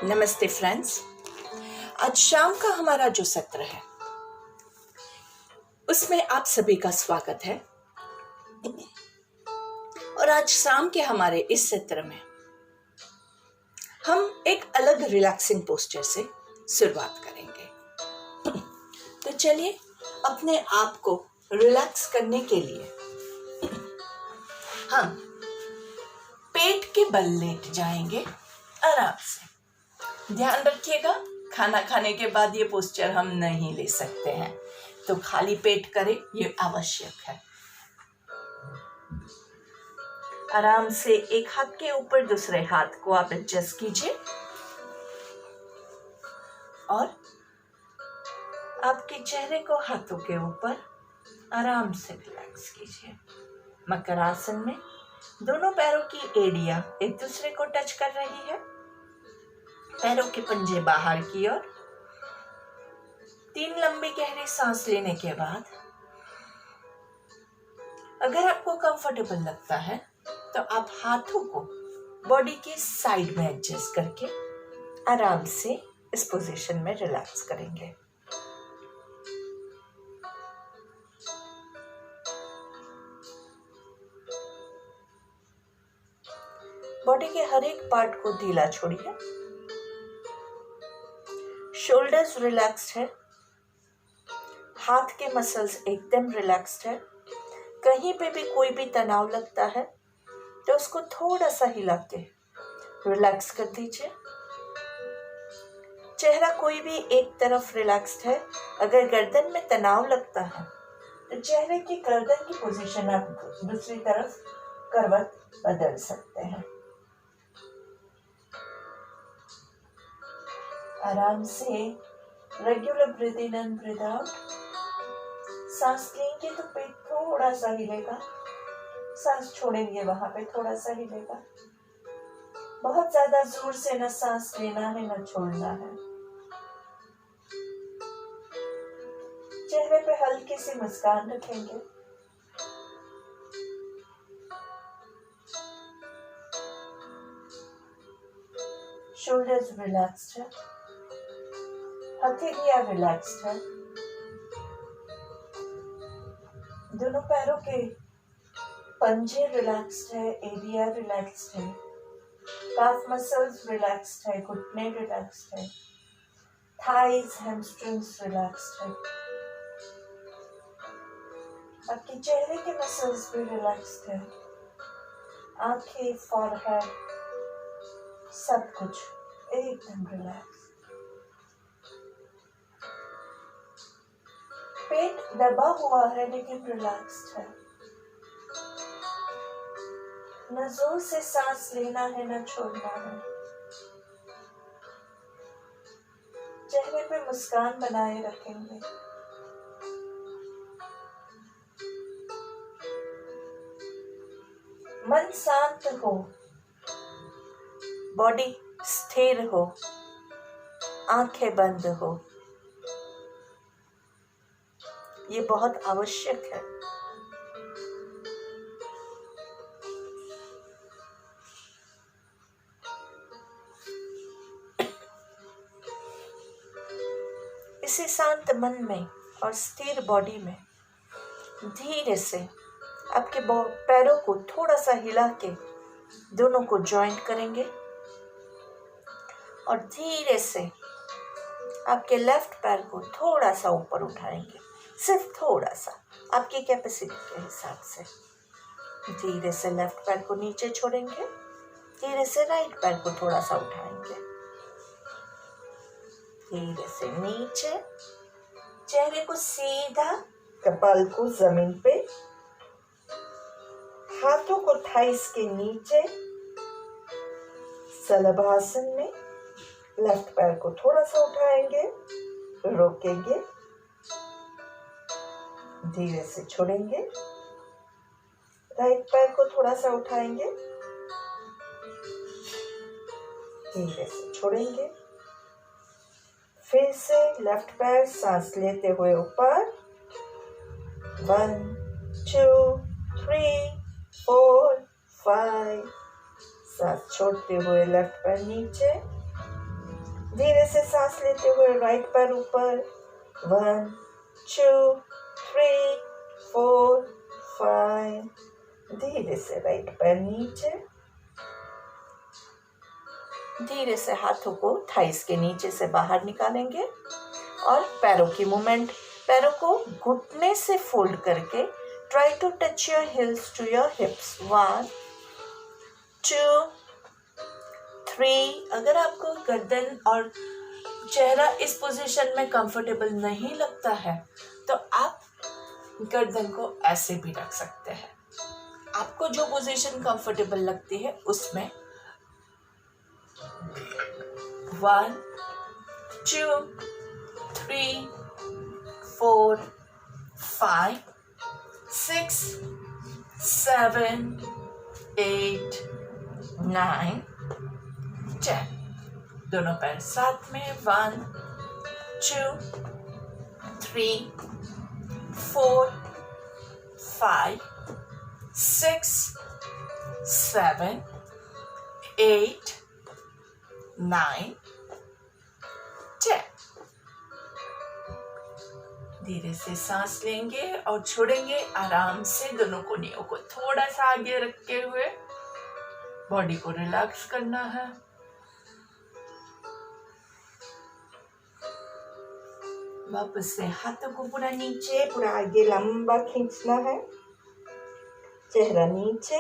नमस्ते फ्रेंड्स। आज शाम का हमारा जो सत्र है उसमें आप सभी का स्वागत है। और आज शाम के हमारे इस सत्र में हम एक अलग रिलैक्सिंग पोस्चर से शुरुआत करेंगे। तो चलिए अपने आप को रिलैक्स करने के लिए हम पेट के बल लेट जाएंगे आराम से। ध्यान रखिएगा, खाना खाने के बाद ये पोस्चर हम नहीं ले सकते हैं, तो खाली पेट करें, ये आवश्यक है। आराम से एक हाथ के ऊपर दूसरे हाथ को आप एडजस्ट कीजिए और आपके चेहरे को हाथों के ऊपर आराम से रिलैक्स कीजिए। मकर आसन में दोनों पैरों की एड़ियां एक दूसरे को टच कर रही है। पैरों के पंजे बाहर की ओर। 3 लंबी गहरी सांस लेने के बाद अगर आपको कंफर्टेबल लगता है तो आप हाथों को बॉडी के साइड में एडजस्ट करके आराम से इस पोजीशन में रिलैक्स करेंगे। बॉडी के हर एक पार्ट को ढीला छोड़िए। शोल्डर्स रिलैक्स्ड है, हाथ के मसल्स एकदम रिलैक्स्ड है। कहीं पे भी कोई भी तनाव लगता है तो उसको थोड़ा सा हिला के रिलैक्स कर दीजिए। चेहरा कोई भी एक तरफ रिलैक्स्ड है। अगर गर्दन में तनाव लगता है तो चेहरे की गर्दन की पोजीशन आप दूसरी तरफ करवट बदल सकते हैं। आराम से regular breathe in and breathe out. सांस लेंगे तो पेट थोड़ा सा हिलेगा, सांस छोड़ेंगे वहां पे थोड़ा सा हिलेगा। बहुत ज्यादा जोर से न सांस लेना है न छोड़ना है। चेहरे पे हल्की सी मुस्कान रखेंगे। शोल्डर्स रिलैक्स्ड है, हथेलियां रिलैक्स्ड है। दोनों पैरों के पंजे रिलैक्स्ड है, एरिया रिलैक्स्ड है, काफ मसल्स रिलैक्स्ड है, घुटने रिलैक्स्ड है, थाइज हैमस्ट्रिंग्स रिलैक्स्ड है। आपके चेहरे के मसल्स भी रिलैक्स्ड है, आंखें, फॉरहेड, सब कुछ एकदम रिलैक्स। पेट दबा हुआ है लेकिन रिलैक्स्ड है। न जोर से सांस लेना है न छोड़ना है। चेहरे पे मुस्कान बनाए रखेंगे। मन शांत हो, बॉडी स्थिर हो, आंखें बंद हो, ये बहुत आवश्यक है। इसी शांत मन में और स्थिर बॉडी में धीरे से आपके पैरों को थोड़ा सा हिला के दोनों को जॉइंट करेंगे और धीरे से आपके लेफ्ट पैर को थोड़ा सा ऊपर उठाएंगे, सिर्फ थोड़ा सा, आपकी कैपेसिटी के हिसाब से। धीरे से लेफ्ट पैर को नीचे छोड़ेंगे, धीरे से राइट पैर को थोड़ा सा उठाएंगे, धीरे से नीचे। चेहरे को सीधा, कपाल को जमीन पे, हाथों को थाइस के नीचे, शलभासन में। लेफ्ट पैर को थोड़ा सा उठाएंगे, रोकेंगे, धीरे से छोड़ेंगे। राइट पैर को थोड़ा सा उठाएंगे, धीरे से छोड़ेंगे। फिर से लेफ्ट पैर सांस लेते हुए ऊपर। 1 2 3 4 5। सांस छोड़ते हुए लेफ्ट पैर नीचे। धीरे से सांस लेते हुए राइट पैर ऊपर, 1 2 3 4 5। धीरे से राइट पैर नीचे, धीरे से हाथों को थाइस के नीचे से बाहर निकालेंगे और पैरों की मूवमेंट, पैरों को घुटने से फोल्ड करके try to touch your heels to your hips. 1 2 3। अगर आपको गर्दन और चेहरा इस पोजीशन में कंफर्टेबल नहीं लगता है तो आप गर्दन को ऐसे भी रख सकते हैं। आपको जो पोजीशन कंफर्टेबल लगती है उसमें 1 2 3 4 5 6 7 8 9 10। दोनों पैर साथ में, 1 2 3 4 5 6 7 8 9 10। धीरे से सांस लेंगे और छोड़ेंगे आराम से। दोनों कोहनियों को थोड़ा सा आगे रखते हुए बॉडी को रिलैक्स करना है। वापस से हाथों को पूरा नीचे, पूरा आगे लंबा खींचना है, चेहरा नीचे।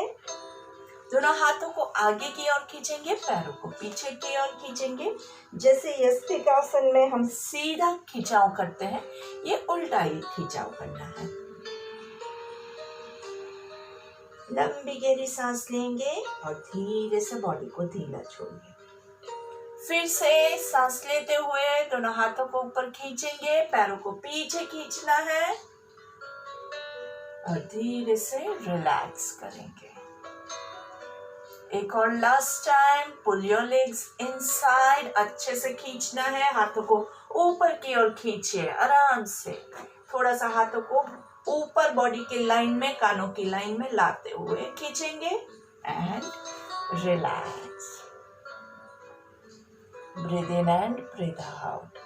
दोनों हाथों को आगे की ओर खींचेंगे, पैरों को पीछे की ओर खींचेंगे। जैसे यस्तिकासन में हम सीधा खिंचाव करते हैं, ये उल्टा ही खिंचाव करना है। लंबी गहरी सांस लेंगे और धीरे से बॉडी को ढीला छोड़िए। फिर से सांस लेते हुए दोनों हाथों को ऊपर खींचेंगे, पैरों को पीछे खींचना है और धीरे से रिलैक्स करेंगे। एक और last time, pull your legs inside. अच्छे से खींचना है, हाथों को ऊपर की ओर खींचिए आराम से। थोड़ा सा हाथों को ऊपर बॉडी की लाइन में, कानों की लाइन में लाते हुए खींचेंगे and relax. Breathe in and breathe out.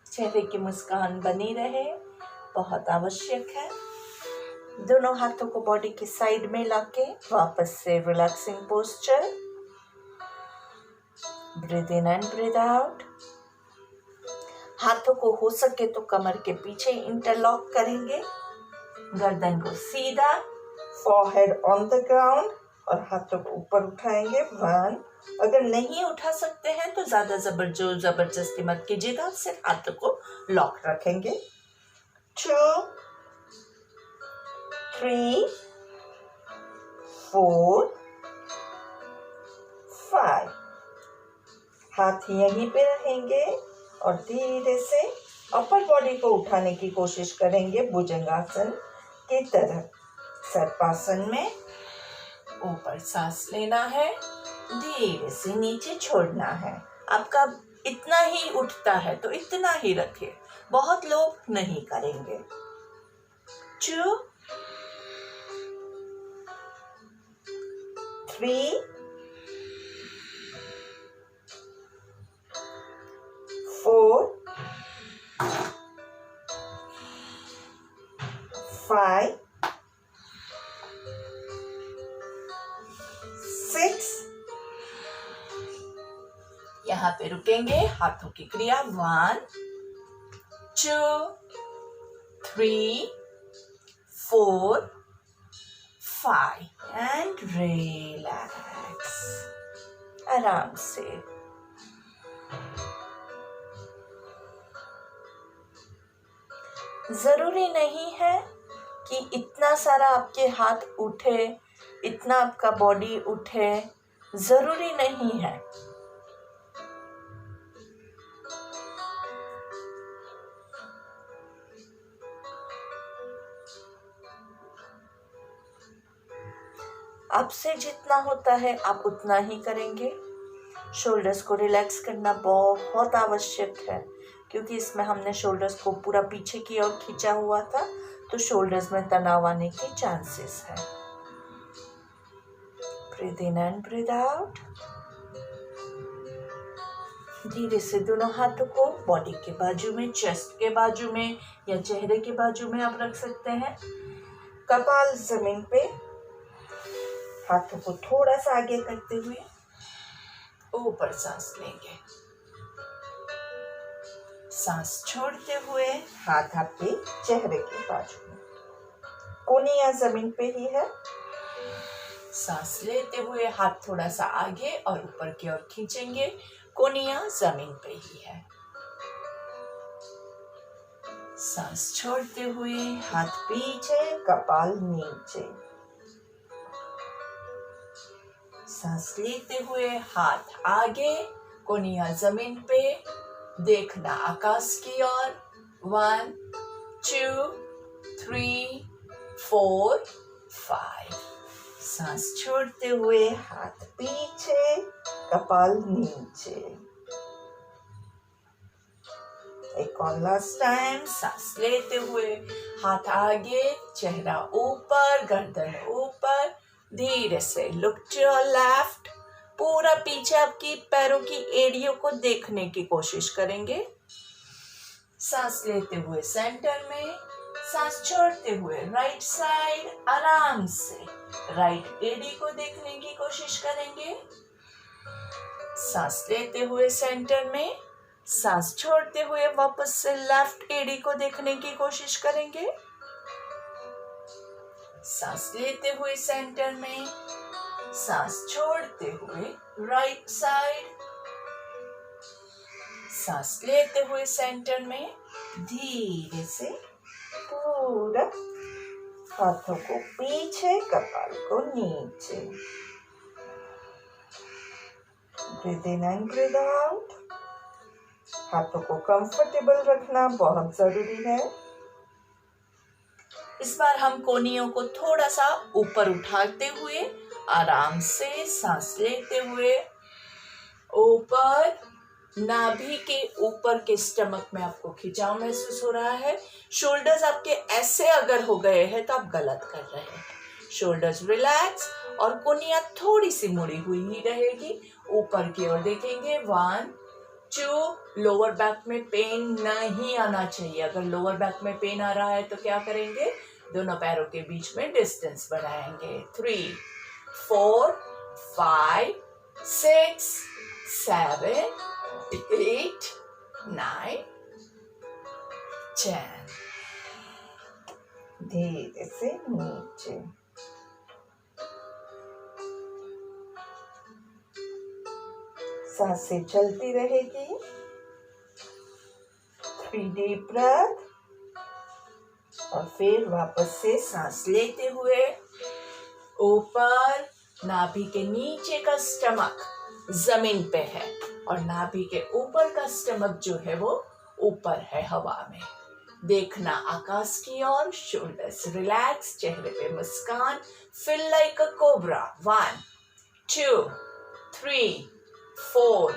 चेहरे की मुस्कान बनी रहे, बहुत आवश्यक है। दोनों हाथों को बॉडी की साइड में लाके वापस से relaxing posture. Breathe in and breathe out. हाथों को हो सके तो कमर के पीछे इंटरलॉक करेंगे, गर्दन को सीधा, फोरहेड ऑन द ग्राउंड और हाथों को ऊपर उठाएंगे। 1। अगर नहीं उठा सकते हैं तो ज्यादा जबरदस्ती मत कीजिएगा, सिर्फ हाथों को लॉक रखेंगे। 2 3 4 5। हाथ यहीं पे रहेंगे और धीरे से अपर बॉडी को उठाने की कोशिश करेंगे भुजंगासन की तरह। सर्पासन में ऊपर सांस लेना है, धीरे से नीचे छोड़ना है। आपका इतना ही उठता है तो इतना ही रखिए, बहुत लोग नहीं करेंगे। 2 3 4 5 6। यहाँ पे रुकेंगे, हाथों की क्रिया। 1 2 3 4 5 एंड रिलैक्स आराम से। जरूरी नहीं है कि इतना सारा आपके हाथ उठे, इतना आपका बॉडी उठे, जरूरी नहीं है। आपसे जितना होता है आप उतना ही करेंगे। शोल्डर्स को रिलैक्स करना बहुत आवश्यक है, क्योंकि इसमें हमने शोल्डर्स को पूरा पीछे की ओर खींचा हुआ था, तो शोल्डर्स में तनाव आने की चांसेस है। Breathe in and breathe out. धीरे से दोनों हाथों को बॉडी के बाजू में, चेस्ट के बाजू में या चेहरे के बाजू में आप रख सकते हैं। कपाल जमीन पे, हाथों को थोड़ा सा आगे करते हुए ऊपर सांस लेंगे। सांस छोड़ते हुए हाथ आपके चेहरे के बाजू में, कोहनी जमीन पे ही है। सांस लेते हुए हाथ थोड़ा सा आगे और ऊपर की ओर खींचेंगे, कोहनियां जमीन पे ही है। सांस छोड़ते हुए हाथ पीछे, कपाल नीचे। सांस लेते हुए हाथ आगे, कोहनियां जमीन पे, देखना आकाश की ओर। 1 2 3 4 5। सांस छोड़ते हुए हाथ पीछे, कपाल नीचे। एक और लास्ट टाइम। सांस लेते हुए हाथ आगे, चेहरा ऊपर, गर्दन ऊपर। धीरे से लुक टू योर लेफ्ट। पूरा पीछे आपकी पैरों की एड़ियों को देखने की कोशिश करेंगे। सांस लेते हुए सेंटर में, सांस छोड़ते हुए राइट साइड, आराम से राइट एड़ी को देखने की कोशिश करेंगे। सांस लेते हुए सेंटर में, सांस छोड़ते हुए वापस से लेफ्ट एड़ी को देखने की कोशिश करेंगे। सांस लेते हुए सेंटर में, सांस छोड़ते हुए राइट साइड। सांस लेते हुए सेंटर में, धीरे से पूरा हाथों को पीछे, कपाल को नीचे। Breathe in and breathe out. हाथों को कंफर्टेबल रखना बहुत जरूरी है। इस बार हम कोहनियों को थोड़ा सा ऊपर उठाते हुए आराम से सांस लेते हुए ऊपर, नाभि के ऊपर के स्टमक में आपको खिंचाव महसूस हो रहा है। शोल्डर्स आपके ऐसे अगर हो गए हैं तो आप गलत कर रहे हैं। शोल्डर्स रिलैक्स और कोहनियां थोड़ी सी मुड़ी हुई ही रहेगी। ऊपर की ओर देखेंगे। 1 2। लोअर बैक में पेन नहीं आना चाहिए। अगर लोअर बैक में पेन आ रहा है तो क्या करेंगे, दोनों पैरों के बीच में डिस्टेंस बढ़ाएंगे। 3 4 5 6 7 8 9 10। धीरे से नीचे। सांसें चलती रहेगी। 3 डीप ब्रेथ और फिर वापस से सांस लेते हुए ऊपर, नाभि के नीचे का स्टमक जमीन पे है और नाभि के ऊपर का स्टमक जो है वो ऊपर है हवा में। देखना आकाश की ओर। शोल्डर्स रिलैक्स, चेहरे पे मुस्कान। Feel like a cobra. 1 2 3 4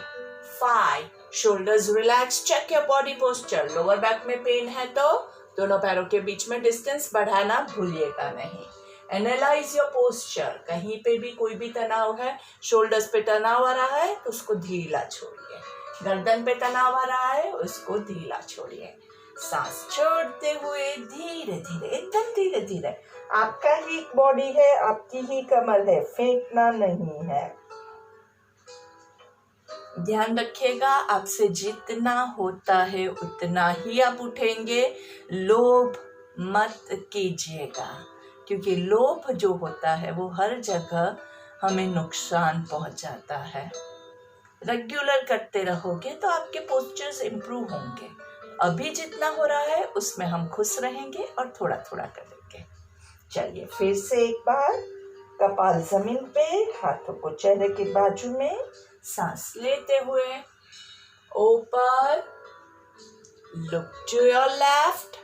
5। Shoulders relax. Check your body posture. Lower back में पेन है तो दोनों पैरों के बीच में डिस्टेंस बढ़ाना भूलिएगा नहीं। Analyse your posture. कहीं पे भी कोई भी तनाव है, शोल्डर्स पे तनाव आ रहा है तो उसको ढीला छोड़िए। गर्दन पे तनाव आ रहा है उसको ढीला छोड़िए। सांस छोड़ते हुए धीरे धीरे, एकदम धीरे धीरे। आपका ही बॉडी है, आपकी ही कमर है, फेंकना नहीं है। ध्यान रखिएगा, आपसे जितना होता है उतना ही आप उठेंगे। लोभ मत कीजिएगा, क्योंकि लोभ जो होता है वो हर जगह हमें नुकसान पहुंचाता है। रेगुलर करते रहोगे तो आपके पोस्चर्स इंप्रूव होंगे। अभी जितना हो रहा है उसमें हम खुश रहेंगे और थोड़ा थोड़ा करेंगे। चलिए फिर से एक बार, कपाल जमीन पे, हाथों को चेहरे के बाजू में। सांस लेते हुए ऊपर, लुक टू योर लेफ्ट।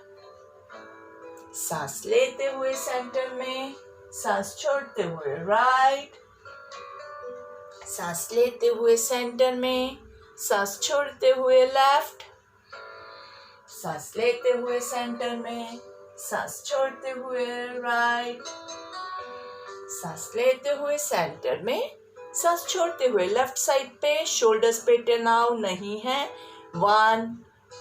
सांस लेते हुए सेंटर में, सांस छोड़ते हुए राइट। सांस लेते हुए सेंटर में, सांस छोड़ते हुए लेफ्ट। सांस लेते हुए सेंटर में, सांस छोड़ते हुए राइट। सांस लेते हुए सेंटर में, सांस छोड़ते हुए लेफ्ट साइड पे, शोल्डर्स पे तनाव नहीं है। 1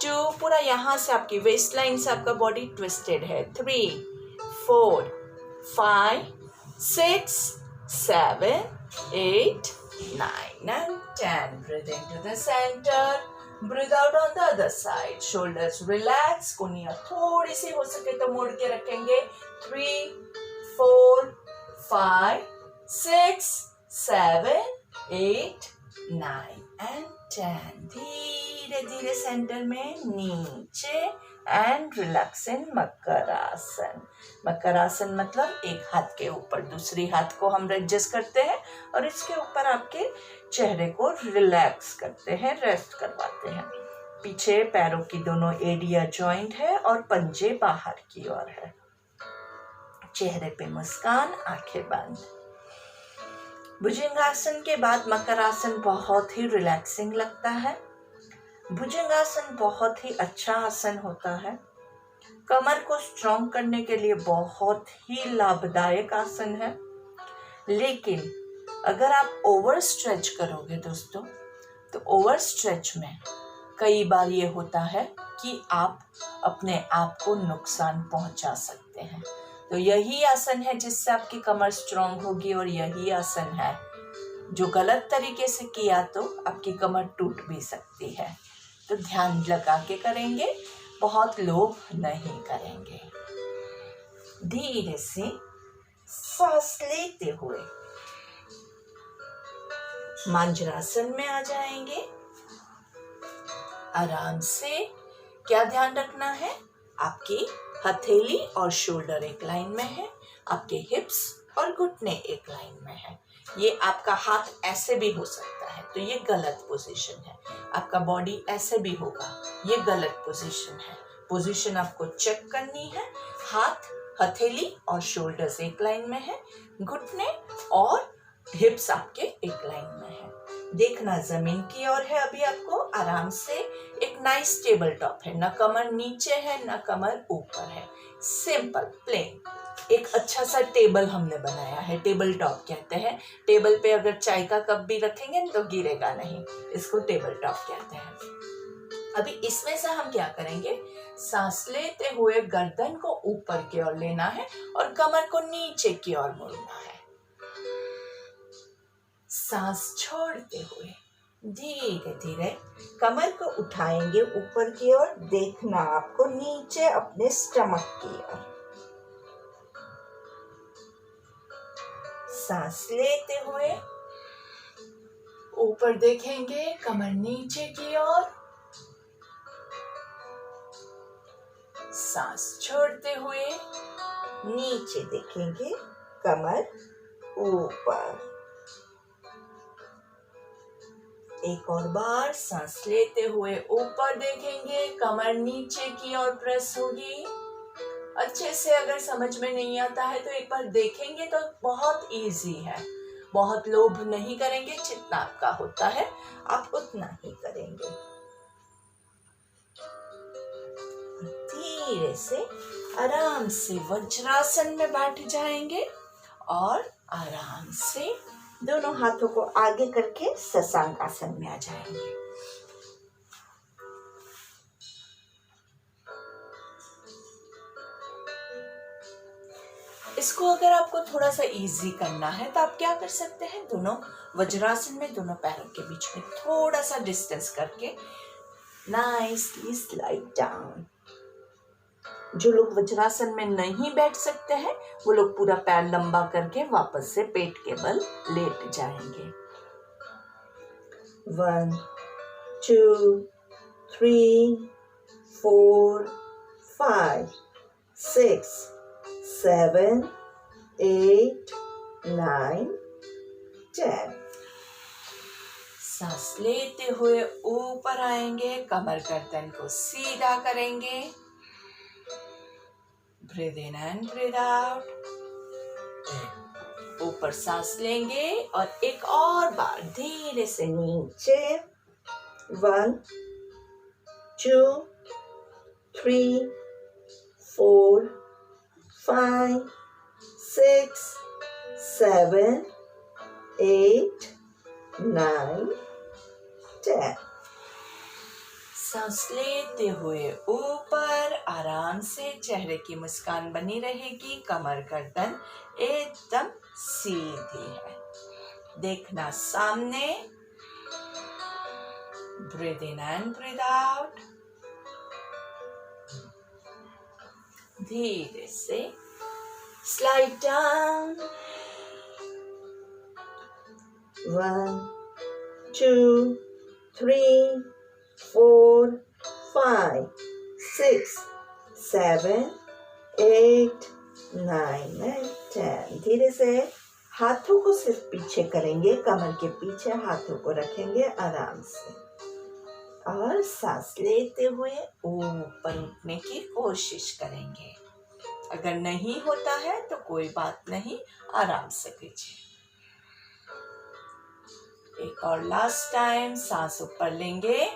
2, पूरा यहाँ से आपकी वेस्ट लाइन से आपका बॉडी ट्विस्टेड है। 3 4 5 6 7 8 9 and 10. Breathe into the center. Breathe out on the other side. Shoulders relax. कोनिया थोड़ी सी हो सके तो मोड़ के रखेंगे। 3 4 5 6 7 8 9 and 10. धीरे धीरे सेंटर में नीचे and relax in makarasana. Makarasana मतलब एक हाथ के ऊपर दूसरी हाथ को हम एडजस्ट करते हैं और इसके ऊपर आपके चेहरे को रिलैक्स करते हैं, रेस्ट करवाते हैं। पीछे पैरों की दोनों एडिया जॉइंट है और पंजे बाहर की ओर है। चेहरे पे मुस्कान, आंखें बंद। भुजंगासन के बाद मकरासन बहुत ही रिलैक्सिंग लगता है। भुजंगासन बहुत ही अच्छा आसन होता है। कमर को स्ट्रॉन्ग करने के लिए बहुत ही लाभदायक आसन है। लेकिन अगर आप ओवर स्ट्रेच करोगे दोस्तों, तो ओवर स्ट्रेच में कई बार ये होता है कि आप अपने आप को नुकसान पहुंचा सकते हैं। तो यही आसन है जिससे आपकी कमर स्ट्रॉन्ग होगी और यही आसन है जो गलत तरीके से किया तो आपकी कमर टूट भी सकती है। तो ध्यान लगा के करेंगे, बहुत लोभ नहीं करेंगे। धीरे से सांस लेते हुए मांजरासन में आ जाएंगे। आराम से क्या ध्यान रखना है, आपकी हथेली और शोल्डर एक लाइन में है, आपके हिप्स और घुटने एक लाइन में है। ये आपका हाथ ऐसे भी हो सकता है, तो ये गलत पोजीशन है। आपका बॉडी ऐसे भी होगा, ये गलत पोजीशन है। पोजीशन आपको चेक करनी है। हाथ, हथेली और शोल्डर्स एक लाइन में है, घुटने और हिप्स आपके एक लाइन में है। देखना जमीन की ओर है। अभी आपको आराम से एक नाइस टेबल टॉप है, ना कमर नीचे है ना कमर ऊपर है, सिंपल प्लेन एक अच्छा सा टेबल हमने बनाया है, टेबल टॉप कहते हैं। टेबल पे अगर चाय का कप भी रखेंगे तो गिरेगा नहीं, इसको टेबल टॉप कहते हैं। अभी इसमें से हम क्या करेंगे, सांस लेते हुए गर्दन को ऊपर की ओर लेना है और कमर को नीचे की ओर मोड़ना है। सांस छोड़ते हुए धीरे धीरे कमर को उठाएंगे ऊपर की ओर। देखना आपको नीचे अपने स्टमक की ओर। सांस लेते हुए ऊपर देखेंगे, कमर नीचे की ओर। सांस छोड़ते हुए नीचे देखेंगे, कमर ऊपर। एक और बार सांस लेते हुए ऊपर देखेंगे, कमर नीचे की ओर प्रेस होगी। अच्छे से अगर समझ में नहीं आता है तो एक बार देखेंगे तो बहुत इजी है। बहुत लोभ नहीं करेंगे, जितना आपका होता है आप उतना ही करेंगे। धीरे से आराम से वज्रासन में बैठ जाएंगे और आराम से दोनों हाथों को आगे करके शशांक आसन में आ जाएंगे। इसको अगर आपको थोड़ा सा इजी करना है तो आप क्या कर सकते हैं, दोनों वज्रासन में दोनों पैरों के बीच में थोड़ा सा डिस्टेंस करके नाइसली स्लाइड डाउन। जो लोग वज्रासन में नहीं बैठ सकते हैं वो लोग पूरा पैर लंबा करके वापस से पेट के बल लेट जाएंगे। 1 2 3 4 5 6 7 8 9 10। सांस लेते हुए ऊपर आएंगे, कमर गर्दन को सीधा करेंगे। Breathe in and breathe out. ऊपर सांस लेंगे और एक और बार धीरे से नीचे। 1 2 3 4 5 6 7, 8, 9, 10। सांस लेते हुए ऊपर आराम से चेहरे की मुस्कान बनी रहेगी, कमर गर्दन एकदम सीधी है। देखना सामने। Breathe in and breathe out. धीरे से स्लाइड डाउन। 1, 2, 3, 4, 5, 6, 7, 8, 9 and 10। धीरे से हाथों को सिर्फ पीछे करेंगे, कमर के पीछे हाथों को रखेंगे आराम से और सांस लेते हुए ऊपर उठने की कोशिश करेंगे। अगर नहीं होता है तो कोई बात नहीं, आराम से कीजिए। एक और लास्ट टाइम सांस ऊपर लेंगे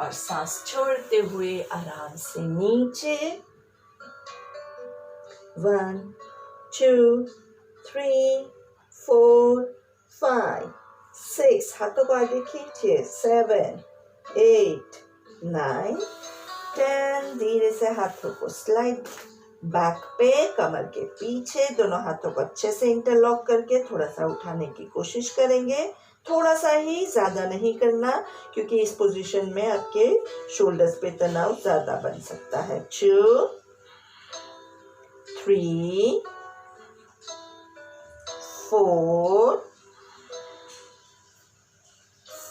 और सांस छोड़ते हुए आराम से नीचे। 1, 2, 3, 4, 5, 6, हाथों को आगे खींचिए। 7, 8, 9, 10। धीरे से हाथों को स्लाइड बैक पे, कमर के पीछे, दोनों हाथों को अच्छे से इंटरलॉक करके थोड़ा सा उठाने की कोशिश करेंगे। थोड़ा सा ही, ज्यादा नहीं करना, क्योंकि इस पोजीशन में आपके शोल्डर्स पे तनाव ज्यादा बन सकता है। 2, 3, 4,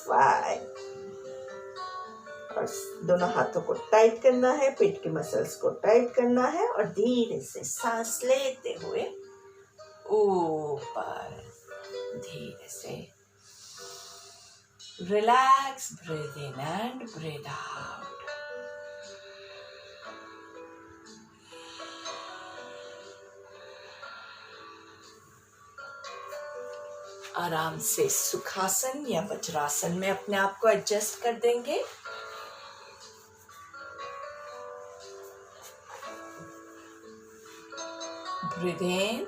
5। और दोनों हाथों को टाइट करना है, पेट के मसल्स को टाइट करना है और धीरे से सांस लेते हुए ऊपर। धीरे से relax, breathe in and breathe out. आराम से सुखासन या वज्रासन में अपने आप को एडजस्ट कर देंगे। ब्रीथ इन,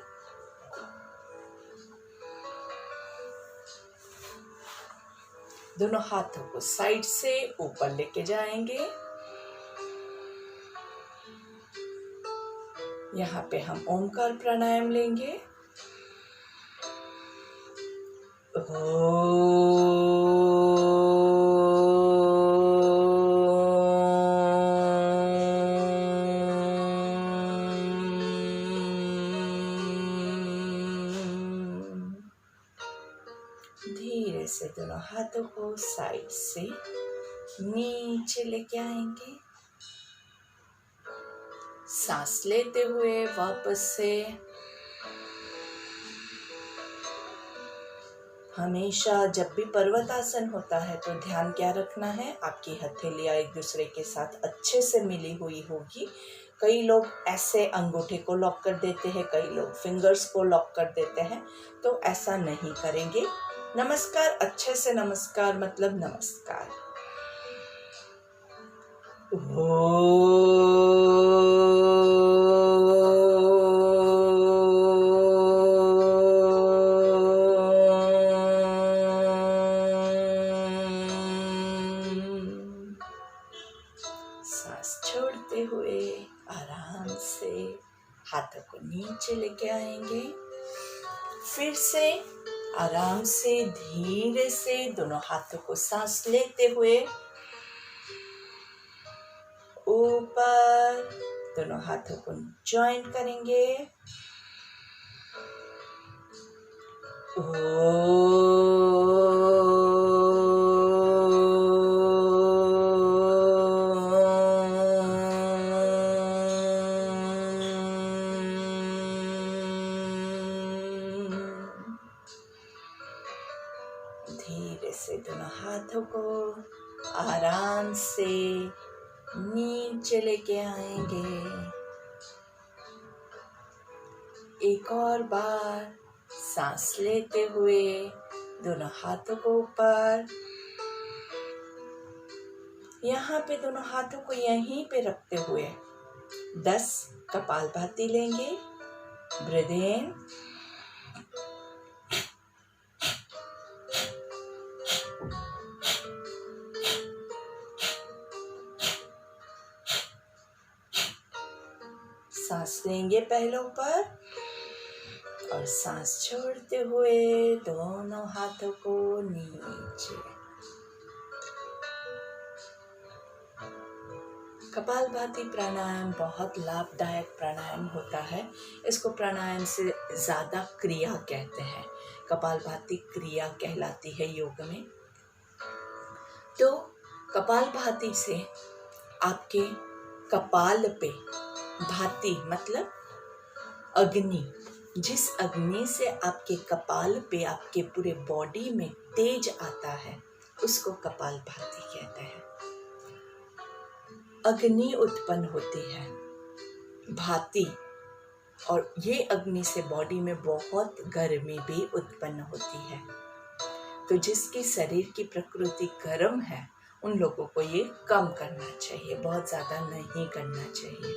दोनों हाथों को साइड से ऊपर लेके जाएंगे। यहाँ पे हम ओमकार प्राणायाम लेंगे। धीरे से दोनों हाथों को साइड से नीचे लेके आएंगे। सांस लेते हुए वापस से हमेशा जब भी पर्वतासन होता है तो ध्यान क्या रखना है, आपकी हथेलियां एक दूसरे के साथ अच्छे से मिली हुई होगी। कई लोग ऐसे अंगूठे को लॉक कर देते हैं, कई लोग फिंगर्स को लॉक कर देते हैं, तो ऐसा नहीं करेंगे। नमस्कार, अच्छे से नमस्कार मतलब नमस्कार। सांस छोड़ते हुए आराम से हाथों को नीचे लेके आएंगे। फिर से आराम से धीरे से दोनों हाथों को सांस लेते हुए ऊपर, दोनों हाथों को जॉइन करेंगे। धीरे से दोनों हाथों को आराम से नीचे लेके आएंगे। एक और बार सांस लेते हुए दोनों हाथों को ऊपर, यहाँ पे दोनों हाथों को यहीं पे रखते हुए 10 कपालभाति लेंगे। ब्रीथ इन, सांस लेंगे पहलों पर और सांस छोड़ते हुए दोनों हाथों को नीचे। कपालभाति प्राणायाम बहुत लाभदायक प्राणायाम होता है। इसको प्राणायाम से ज़्यादा क्रिया कहते हैं। कपालभाति क्रिया कहलाती है योग में। तो कपालभाति से आपके कपाल पे, भाति मतलब अग्नि, जिस अग्नि से आपके कपाल पे आपके पूरे बॉडी में तेज आता है उसको कपालभाति कहते हैं। अग्नि उत्पन्न होती है भाति, और ये अग्नि से बॉडी में बहुत गर्मी भी उत्पन्न होती है। तो जिसकी शरीर की प्रकृति गर्म है उन लोगों को ये कम करना चाहिए, बहुत ज़्यादा नहीं करना चाहिए।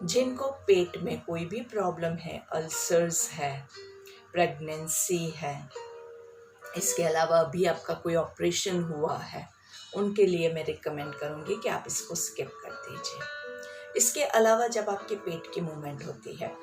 जिनको पेट में कोई भी प्रॉब्लम है, अल्सर्स है, प्रेगनेंसी है, इसके अलावा अभी आपका कोई ऑपरेशन हुआ है, उनके लिए मैं रिकमेंड करूँगी कि आप इसको स्किप कर दीजिए। इसके अलावा जब आपके पेट की मूवमेंट होती है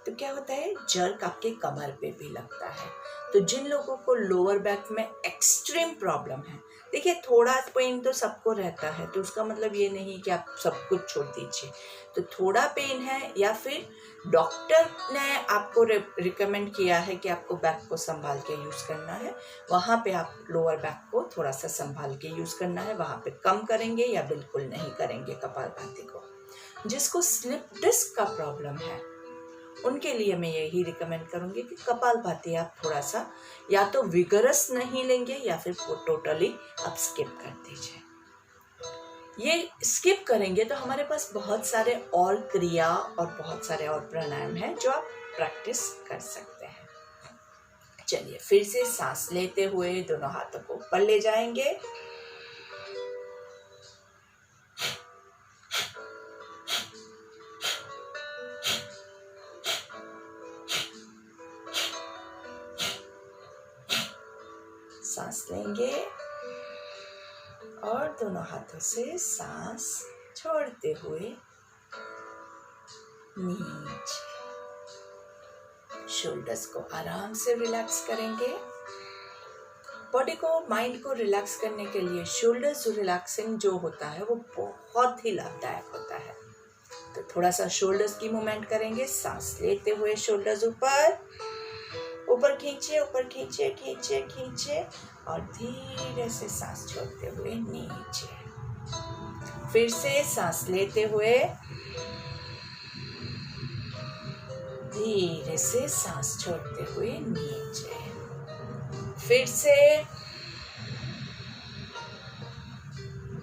तो क्या होता है, जर्क आपके कमर पे भी लगता है। तो जिन लोगों को लोअर बैक में एक्सट्रीम प्रॉब्लम है, देखिए थोड़ा पेन तो सबको रहता है, तो उसका मतलब ये नहीं कि आप सब कुछ छोड़ दीजिए। तो थोड़ा पेन है या फिर डॉक्टर ने आपको रिकमेंड किया है कि आपको बैक को संभाल के यूज़ करना है, वहाँ पे आप लोअर बैक को थोड़ा सा संभाल के यूज़ करना है, वहाँ पे कम करेंगे या बिल्कुल नहीं करेंगे कपालभाति को। जिसको स्लिप डिस्क का प्रॉब्लम है उनके लिए मैं यही रिकमेंड करूँगी कि कपालभाति आप थोड़ा सा या तो विगरस नहीं लेंगे या फिर टोटली आप स्किप कर दीजिए। ये स्किप करेंगे तो हमारे पास बहुत सारे और क्रिया और बहुत सारे और प्राणायाम हैं जो आप प्रैक्टिस कर सकते हैं। चलिए फिर से सांस लेते हुए दोनों हाथों को ऊपर ले जाएंगे। सांस लेंगे और दोनों हाथों से सांस छोड़ते हुए नीचे। शोल्डर्स को आराम से रिलैक्स करेंगे। बॉडी को, माइंड को रिलैक्स करने के लिए शोल्डर्स रिलैक्सिंग जो होता है वो बहुत ही लाभदायक होता है। तो थोड़ा सा शोल्डर्स की मूवमेंट करेंगे। सांस लेते हुए शोल्डर्स ऊपर ऊपर खींचे, ऊपर खींचे, खींचे खींचे और धीरे से सांस छोड़ते हुए नीचे। फिर से सांस लेते हुए धीरे से सांस छोड़ते हुए नीचे। फिर से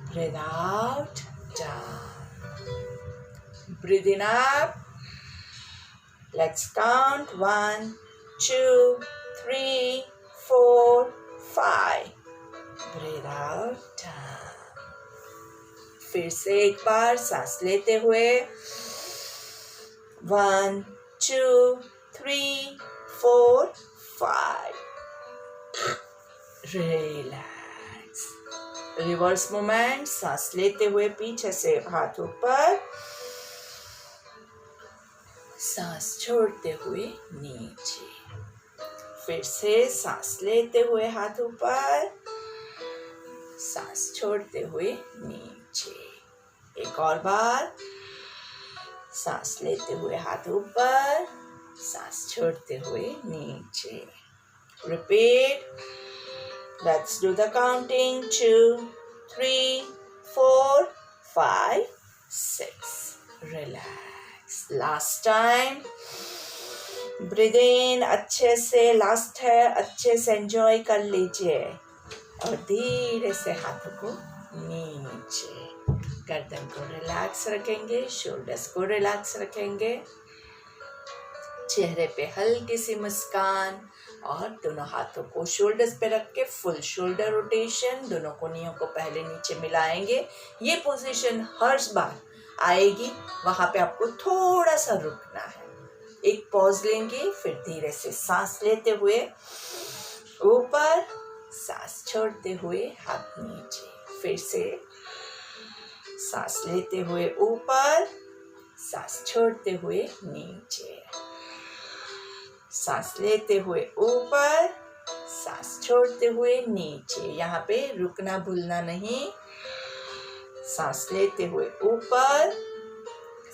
breathe out, down, breathe in up. Let's count 1 2 3 4 5। Breathe out, down. फिर से एक बार सांस लेते हुए 1 2 3 4 5। रिलैक्स। Reverse movement. सांस लेते हुए पीछे से हाथ ऊपर, सांस छोड़ते हुए नीचे। फिर से सांस लेते हुए हाथ ऊपर, सांस छोड़ते हुए नीचे। एक और बार। सांस लेते हुए हाथ ऊपर, सांस छोड़ते हुए नीचे। Repeat. Let's do the counting 2 3 4 5 6। Relax. Last time. Breathe in अच्छे से, लास्ट है, अच्छे से एंजॉय कर लीजिए और धीरे से हाथों को नीचे। गर्दन को रिलैक्स रखेंगे, शोल्डर्स को रिलैक्स रखेंगे, चेहरे पे हल्की सी मुस्कान और दोनों हाथों को शोल्डर्स पे रख के फुल शोल्डर रोटेशन। दोनों कोहनियों को पहले नीचे मिलाएंगे। ये पोजीशन हर बार आएगी, वहां पे आपको थोड़ा सा रुकना है। एक पॉज लेंगे, फिर धीरे से सांस लेते हुए ऊपर, सांस छोड़ते हुए हाथ नीचे। फिर से सांस लेते हुए ऊपर, सांस छोड़ते हुए नीचे। सांस लेते हुए ऊपर, सांस छोड़ते हुए नीचे। यहाँ पे रुकना भूलना नहीं। सांस लेते हुए ऊपर,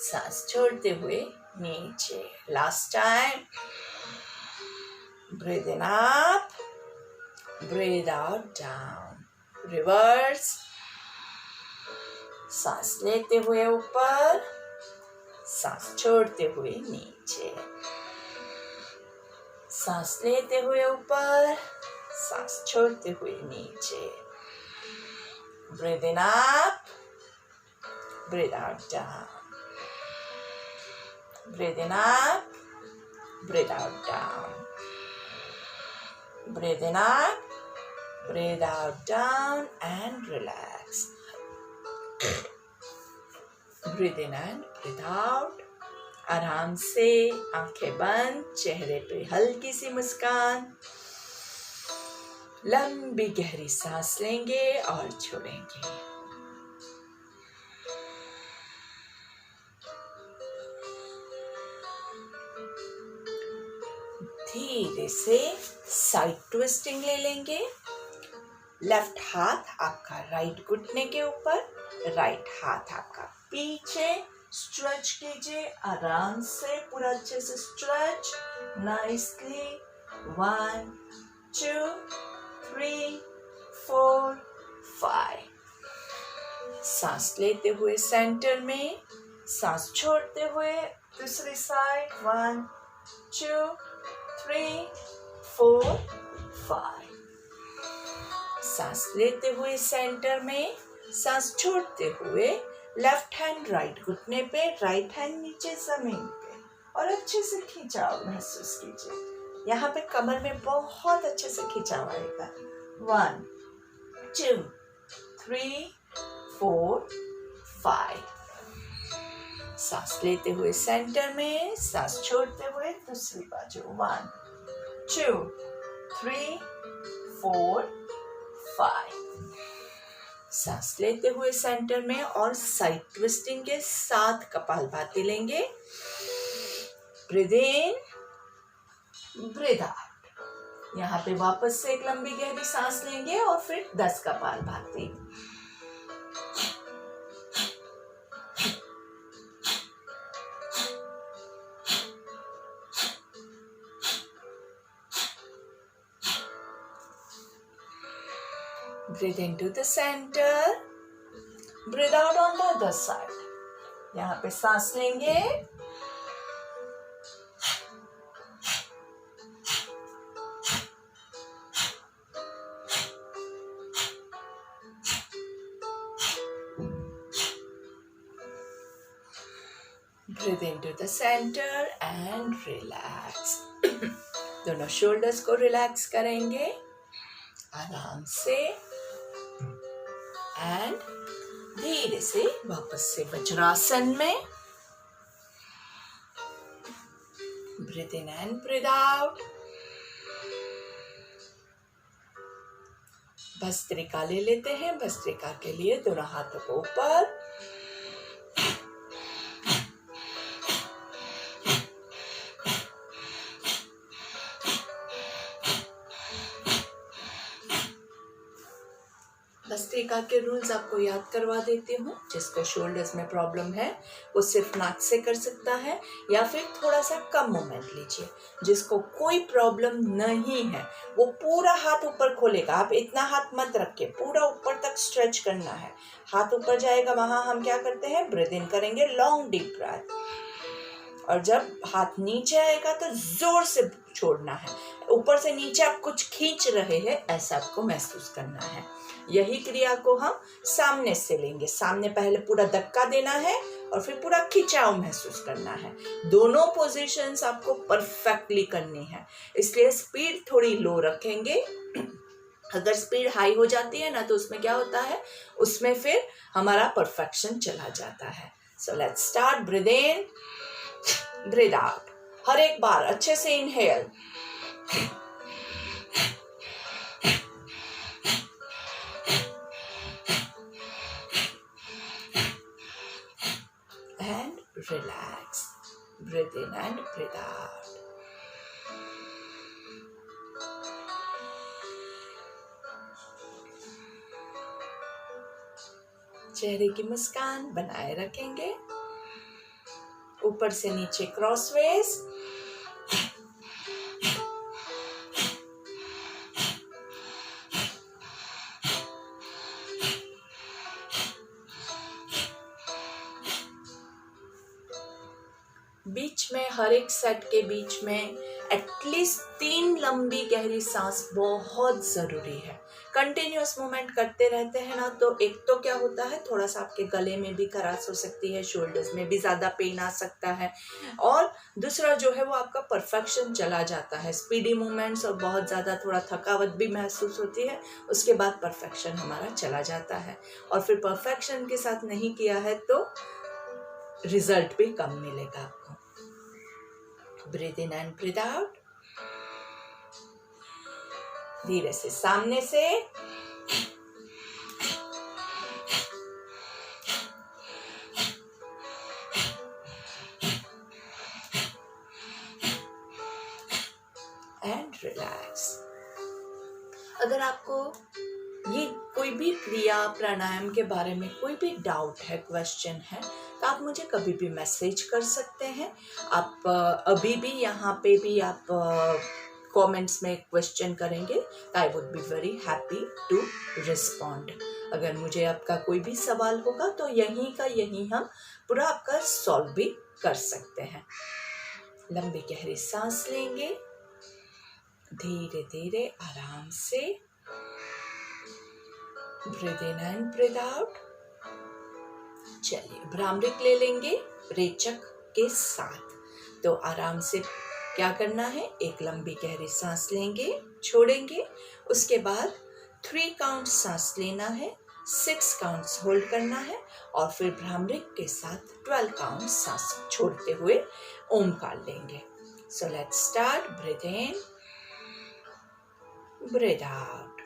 सांस छोड़ते हुए नीचे। Last time. Breathe in up, breathe out down. Reverse. सांस लेते हुए ऊपर, सांस छोड़ते हुए नीचे। सांस लेते हुए ऊपर, सांस छोड़ते हुए नीचे। Breathe in up, breathe out down. Breathe in up, breathe out down. Breathe in up, breathe out down and relax. Breathe in and breathe out. आराम से आंखें बंद, चेहरे पे हल्की सी मुस्कान। लंबी गहरी सांस लेंगे और छोड़ेंगे। धीरे से साइड ट्विस्टिंग ले लेंगे। लेफ्ट हाथ आपका राइट घुटने के ऊपर, राइट हाथ आपका पीछे। स्ट्रेच कीजिए आराम से, पूरा अच्छे से स्ट्रेच नाइसली। 1 2 3 4 5। सांस लेते हुए सेंटर में, सांस छोड़ते हुए दूसरी साइड। 1 2 3 4 5। सांस लेते हुए सेंटर में, सांस छोड़ते हुए लेफ्ट हैंड राइट घुटने पे, राइट हैंड नीचे जमीन पे, और अच्छे से खिंचाव महसूस कीजिए। यहाँ पे कमर में बहुत अच्छे से खिंचाव आएगा। 1 2 3 4 5। सांस लेते हुए सेंटर में, सांस छोड़ते हुए दूसरी बाजू। 1 2 3 4 5। सांस लेते हुए सेंटर में और साइड ट्विस्टिंग के साथ कपालभाति लेंगे। Breathe in, breathe out. यहाँ पे वापस से एक लंबी गहरी सांस लेंगे और फिर 10 kapalbhati. Breathe into the center. Breathe out on the other side. यहाँ पे सांस लेंगे। Breathe into the center and relax. दोनों शोल्डर्स को रिलैक्स करेंगे आराम से। एंड धीरे से वापस से वज्रासन में। Breathe in and breathe out. Bhastrika ले लेते हैं। भस्त्रिका के लिए दोनों हाथों को ऊपर, भस्त्रिका के रूल्स आपको याद करवा देती हूँ। जिसको शोल्डर्स में प्रॉब्लम है वो सिर्फ नाक से कर सकता है या फिर थोड़ा सा कम मूवमेंट लीजिए। जिसको कोई प्रॉब्लम नहीं है वो पूरा हाथ ऊपर खोलेगा। आप इतना हाथ मत रखिए, पूरा ऊपर तक स्ट्रेच करना है। हाथ ऊपर जाएगा, वहां हम क्या करते हैं, ब्रीथ इन करेंगे, लॉन्ग डीप ब्रेथ। और जब हाथ नीचे आएगा तो जोर से छोड़ना है। ऊपर से नीचे आप कुछ खींच रहे हैं ऐसा आपको महसूस करना है। यही क्रिया को हम सामने से लेंगे। सामने पहले पूरा धक्का देना है और फिर पूरा खिंचाव महसूस करना है। दोनों पोजीशंस आपको परफेक्टली करनी है, इसलिए स्पीड थोड़ी लो रखेंगे। अगर स्पीड हाई हो जाती है ना तो उसमें क्या होता है, उसमें फिर हमारा परफेक्शन चला जाता है। So let's start. Breathe in, breathe out. हर एक बार अच्छे से inhale, relax. Breathe in and breathe out. चेहरे की मुस्कान बनाए रखेंगे. ऊपर से नीचे क्रॉसवेज. बीच में हर एक सेट के बीच में एटलीस्ट 3 लंबी गहरी सांस बहुत ज़रूरी है. कंटिन्यूअस मूवमेंट करते रहते हैं ना, तो एक तो क्या होता है, थोड़ा सा आपके गले में भी खराश हो सकती है, शोल्डर्स में भी ज़्यादा पेन आ सकता है, और दूसरा जो है वो आपका परफेक्शन चला जाता है. स्पीडी मूवमेंट्स और बहुत ज़्यादा थोड़ा थकावट भी महसूस होती है, उसके बाद परफेक्शन हमारा चला जाता है. और फिर परफेक्शन के साथ नहीं किया है तो रिजल्ट भी कम मिलेगा आपको. Breathe in and breathe out. धीरे से सामने से. And relax. अगर आपको ये कोई भी क्रिया प्राणायाम के बारे में कोई भी डाउट है, क्वेश्चन है, तो आप मुझे कभी भी मैसेज कर सकते हैं. आप अभी भी यहाँ पे भी आप कमेंट्स में क्वेश्चन करेंगे तो I would be very happy to respond. अगर मुझे आपका कोई भी सवाल होगा तो यहीं का यहीं हम पूरा आपका सॉल्व भी कर सकते हैं. लंबी गहरी सांस लेंगे. धीरे धीरे आराम से. Breathe in and breathe out. चलिए भ्रामरिक ले लेंगे रेचक के साथ. तो आराम से क्या करना है, एक लंबी गहरी सांस लेंगे, छोड़ेंगे, उसके बाद 3 काउंट सांस लेना है, 6 काउंट्स होल्ड करना है, और फिर भ्रामरिक के साथ 12 काउंट सांस छोड़ते हुए ओमकार लेंगे. So let's start. Breathe in, breathe out.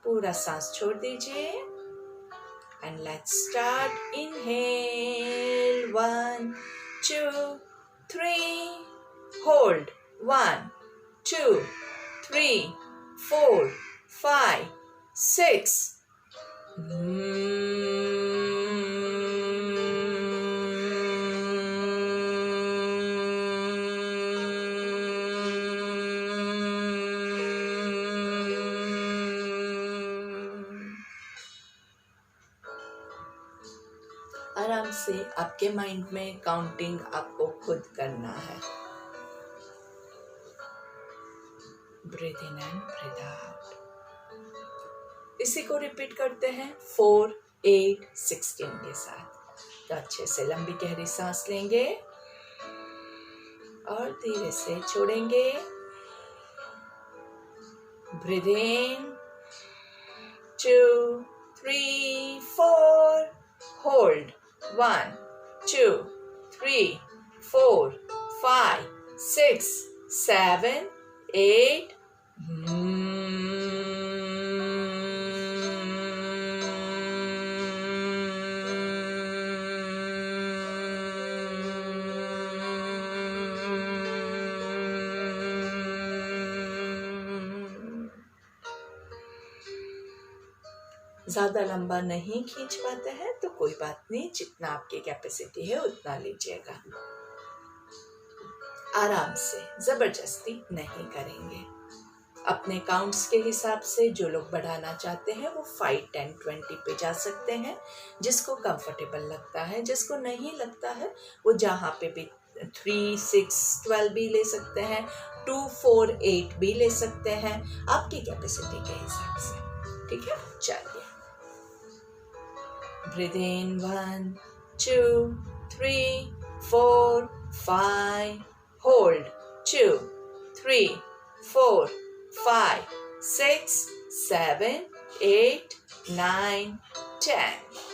पूरा सांस छोड़ दीजिए. And let's start. Inhale. 1, 2, 3. Hold. 1, 2, 3, 4, 5, 6. आराम से आपके माइंड में काउंटिंग आपको खुद करना है. Breathe in and breathe out. इसी को रिपीट करते हैं 4, 8, 16 के साथ. तो अच्छे से लंबी गहरी सांस लेंगे और धीरे से छोड़ेंगे. ब्रीथ इन, 2, 3, 4. Hold. 1, 2, 3, 4, 5, 6, 7, 8. ज़्यादा लंबा नहीं खींच पाते हैं तो कोई बात नहीं, जितना आपकी कैपेसिटी है उतना लीजिएगा. आराम से, ज़बरदस्ती नहीं करेंगे. अपने काउंट्स के हिसाब से जो लोग बढ़ाना चाहते हैं वो 5, 10, 20 पे जा सकते हैं, जिसको कंफर्टेबल लगता है. जिसको नहीं लगता है वो जहाँ पे भी 3, 6, 12 भी ले सकते हैं, 2, 4, 8 भी ले सकते हैं, आपकी कैपेसिटी के हिसाब से. ठीक है, चलिए. Breathe in. 1, 2, 3, 4, 5. Hold. 2, 3, 4, 5, 6, 7, 8, 9, 10.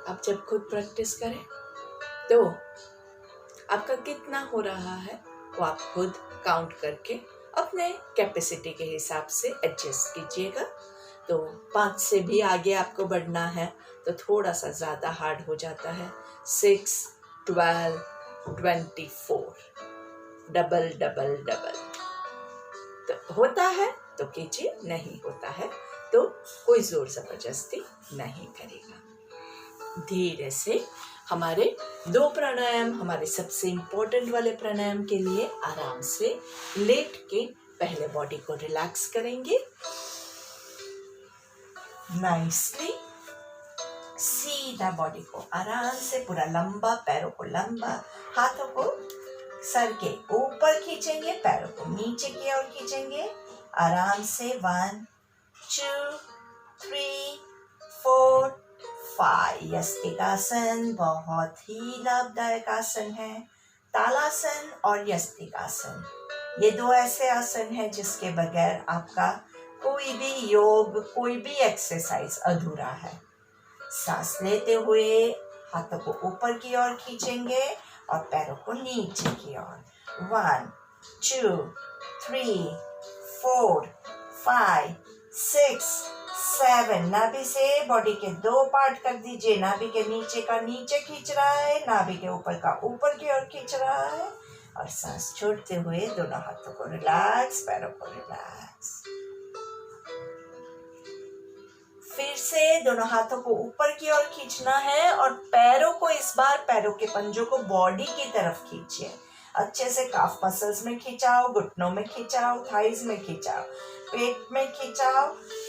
आप जब खुद प्रैक्टिस करें तो आपका कितना हो रहा है वो आप खुद काउंट करके अपने कैपेसिटी के हिसाब से एडजस्ट कीजिएगा। तो 5 से भी आगे आपको बढ़ना है तो थोड़ा सा ज़्यादा हार्ड हो जाता है। 6, 12, 24, डबल डबल डबल। तो होता है तो कीजिए, नहीं होता है तो कोई ज़ोर ज़बरदस्ती नहीं करेगा। धीरे से हमारे 2 प्राणायाम, हमारे सबसे इम्पोर्टेंट वाले प्राणायाम के लिए आराम से लेट के पहले बॉडी को रिलैक्स करेंगे। नाइसली सीधा बॉडी को आराम से पूरा लंबा, पैरों को लंबा, हाथों को सर के ऊपर खींचेंगे, पैरों को नीचे की ओर खींचेंगे आराम से। 1, 2, 3, 4, 5। यस्तिकासन बहुत ही लाभदायक आसन है। तालासन और यस्तिकासन ये 2 ऐसे आसन हैं जिसके बगैर आपका कोई भी योग, कोई भी एक्सरसाइज अधूरा है। सांस लेते हुए हाथों को ऊपर की ओर खींचेंगे और पैरों को नीचे की ओर। 1, 2, 3, 4, 5, 6, 7। नाभि से बॉडी के 2 पार्ट कर दीजिए। नाभि के नीचे का नीचे खींच रहा है, नाभि के ऊपर का ऊपर की ओर खींच रहा है। और सांस छोड़ते हुए दोनों हाथों को रिलैक्स, पैरों को रिलैक्स। फिर से दोनों हाथों को ऊपर की ओर खींचना है और पैरों को इस बार, पैरों के पंजों को बॉडी की तरफ खींचिए। अच्छे से काफ मसल्स में खिंचाओ, घुटनों में खिंचाओ, थाइज में खिंचाओ, पेट में खिंचाओ।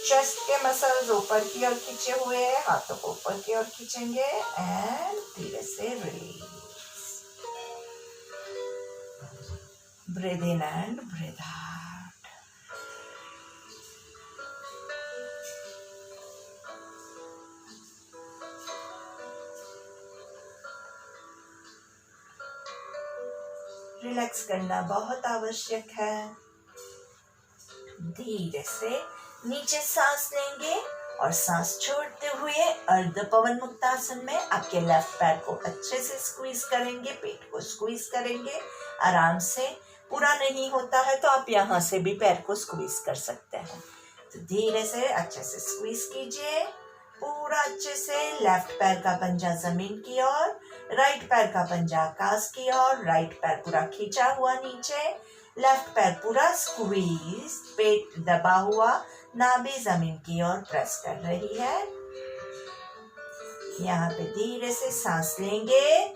चेस्ट के मसल्स ऊपर की ओर खींचे हुए हैं, हाथों को ऊपर की ओर खींचेंगे एंड धीरे से release. Breathe in and breathe out. Relax करना बहुत आवश्यक है। धीरे से नीचे सांस लेंगे और सांस छोड़ते हुए अर्ध पवन मुक्तासन में आपके लेफ्ट पैर को अच्छे से स्क्वीज करेंगे, पेट को स्क्वीज करेंगे आराम से। पूरा नहीं होता है तो आप यहाँ से भी पैर को स्क्वीज कर सकते हैं। तो धीरे से अच्छे से स्क्वीज कीजिए पूरा अच्छे से। लेफ्ट पैर का पंजा जमीन की ओर, राइट पैर का पंजा आकाश की ओर। राइट पैर पूरा खींचा हुआ नीचे, लेफ्ट पैर पूरा स्क्वीज, पेट दबा हुआ, नाभि जमीन की ओर प्रेस कर रही है। यहाँ पे धीरे से सांस लेंगे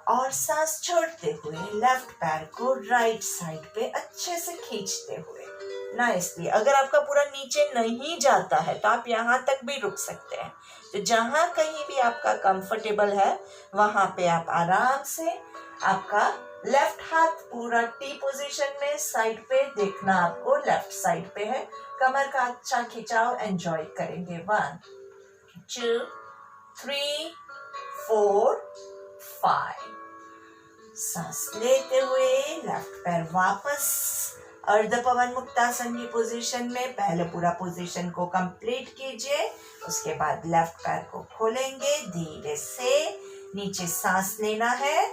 और सांस छोड़ते हुए लेफ्ट पैर को राइट साइड पे अच्छे से खींचते हुए। नाइसली। अगर आपका पूरा नीचे नहीं जाता है तो आप यहाँ तक भी रुक सकते हैं। तो जहाँ कहीं भी आपका कंफर्टेबल है वहां पे आप आराम से, आपका लेफ्ट हाथ पूरा टी पोजीशन में साइड पे, देखना आपको लेफ्ट साइड पे है। कमर का अच्छा खिंचाव एंजॉय करेंगे। 1, 2, 3, 4, 5। सांस लेते हुए लेफ्ट पैर वापस अर्ध पवन मुक्तासन की पोजीशन में। पहले पूरा पोजीशन को कंप्लीट कीजिए, उसके बाद लेफ्ट पैर को खोलेंगे। धीरे से नीचे सांस लेना है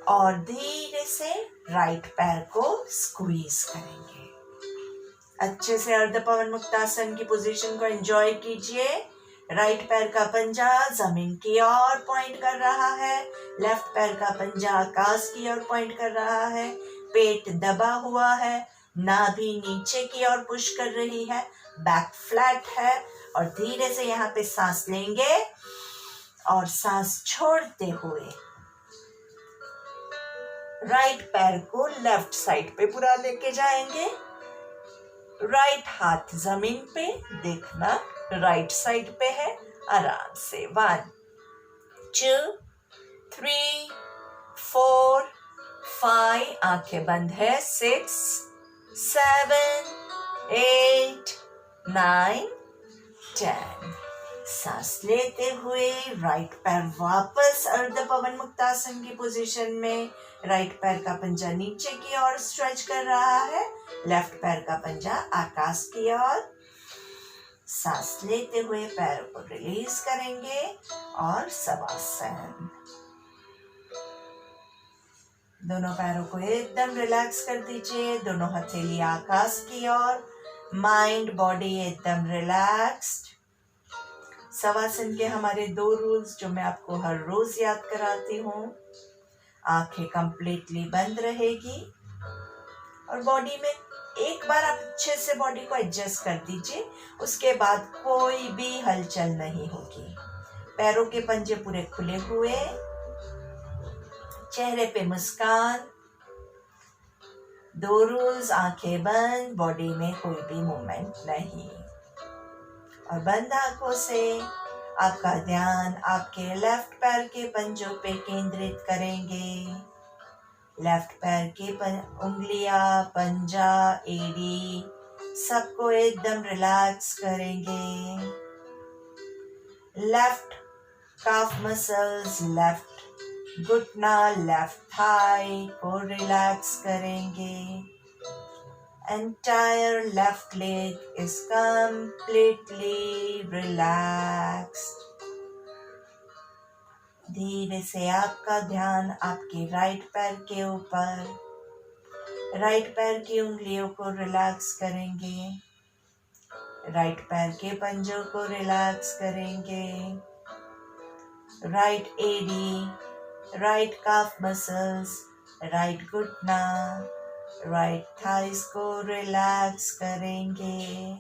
और धीरे से राइट पैर को स्क्वीज करेंगे। अच्छे से अर्ध पवन मुक्तासन की पोजीशन को एंजॉय कीजिए। राइट पैर का पंजा जमीन की ओर पॉइंट कर रहा है, लेफ्ट पैर का पंजा आकाश की ओर पॉइंट कर रहा है। पेट दबा हुआ है, नाभि नीचे की ओर पुश कर रही है, बैक फ्लैट है। और धीरे से यहाँ पे सांस लेंगे और सांस छोड़ते हुए राइट पैर को लेफ्ट साइड पे पूरा लेके जाएंगे। राइट हाथ जमीन पे, देखना राइट साइड पे है आराम से। 1, 2, 3, 4, 5। आंखें बंद है। 6, 7, 8, 9, 10। सांस लेते हुए राइट पैर वापस अर्ध पवन मुक्तासन की पोजीशन में। राइट पैर का पंजा नीचे की ओर स्ट्रेच कर रहा है, लेफ्ट पैर का पंजा आकाश की ओर। सांस लेते हुए पैरों को रिलीज करेंगे और शवासन। दोनों पैरों को एकदम रिलैक्स कर दीजिए। दोनों हथेली आकाश की ओर, माइंड बॉडी एकदम रिलैक्स्ड। शवासन के हमारे 2 रूल्स जो मैं आपको हर रोज याद कराती हूँ। आंखें कंप्लीटली बंद रहेगी और बॉडी में एक बार आप अच्छे से बॉडी को एडजस्ट कर दीजिए। उसके बाद कोई भी हलचल नहीं होगी। पैरों के पंजे पूरे खुले हुए, चेहरे पे मुस्कान। 2 रूल्स, आंखें बंद, बॉडी में कोई भी मूवमेंट नहीं। और बंद आंखों से आपका ध्यान आपके लेफ्ट पैर के पंजों पे केंद्रित करेंगे। लेफ्ट पैर के उंगलियां, पंजा, एड़ी सबको एकदम रिलैक्स करेंगे। लेफ्ट काफ मसल्स, लेफ्ट घुटना, लेफ्ट थाई को रिलैक्स करेंगे। Entire left leg is completely relaxed. धीरे से आपका ध्यान आपके राइट पैर के ऊपर, राइट पैर की उंगलियों को रिलैक्स करेंगे। राइट पैर के पंजों को रिलैक्स करेंगे। राइट एडी, राइट काफ मसल्स, राइट घुटना, राइट थाइस को रिलैक्स करेंगे।